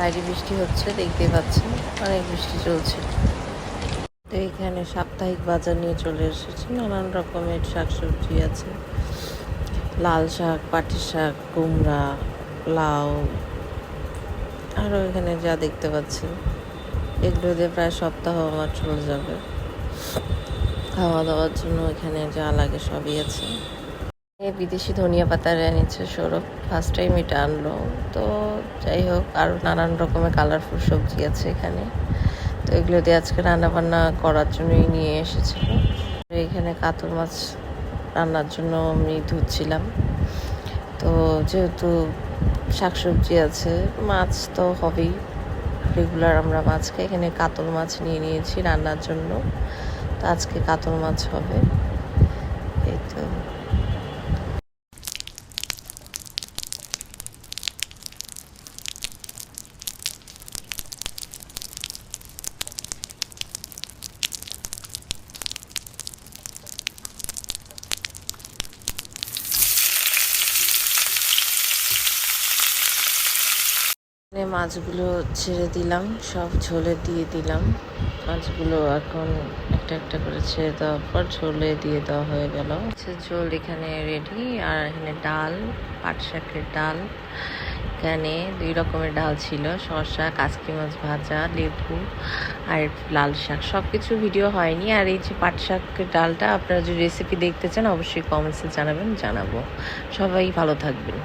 বাইরে বৃষ্টি হচ্ছে, দেখতেই পাচ্ছেন অনেক বৃষ্টি চলছে। তো এখানে সাপ্তাহিক বাজার নিয়ে চলে এসেছি, নানান রকমের শাকসবজি আছে, লাল শাক, পাটি শাক, কুমড়া, লাউ, আরও এখানে যা দেখতে পাচ্ছেন এগুলো দিয়ে প্রায় সপ্তাহ আমার চলে যাবে। খাওয়া দাওয়ার জন্য এখানে যা লাগে সবই আছে। বিদেশি ধনিয়া পাতা এনেছে সৌরভ, ফার্স্ট টাইম এটা আনলো। তো যাই হোক, আরও নানান রকমের কালারফুল সবজি আছে এখানে। তো এগুলো দিয়ে আজকে রান্না বান্না করার জন্যই নিয়ে এসেছিল। এখানে কাতল মাছ রান্নার জন্য আমি ধুচ্ছিলাম। তো যেহেতু শাকসবজি আছে, মাছ তো হবেই, রেগুলার আমরা মাছ খাই। এখানে কাতল মাছ নিয়ে নিয়েছি রান্নার জন্য। তো আজকে কাতল মাছ হবে। এই তো মাছগুলো ছেড়ে দিলাম, সব ঝোলে দিয়ে দিলাম। মাছগুলো এখন একটা একটা করে ছেড়ে দেওয়ার পর ঝোলে দিয়ে দেওয়া হয়ে গেল। ঝোল এখানে রেডি। আর এখানে ডাল, পাট শাকের ডাল, এখানে 2 রকমের ডাল ছিল, শসা, কাচকি মাছ ভাজা, লেবু আর লাল শাক। সব কিছু ভিডিও হয়নি। আর এই যে পাট শাকের ডালটা আপনারা যদি রেসিপি দেখতে চান অবশ্যই কমেন্টসে জানাবেন, জানাবো। সবাই ভালো থাকবেন।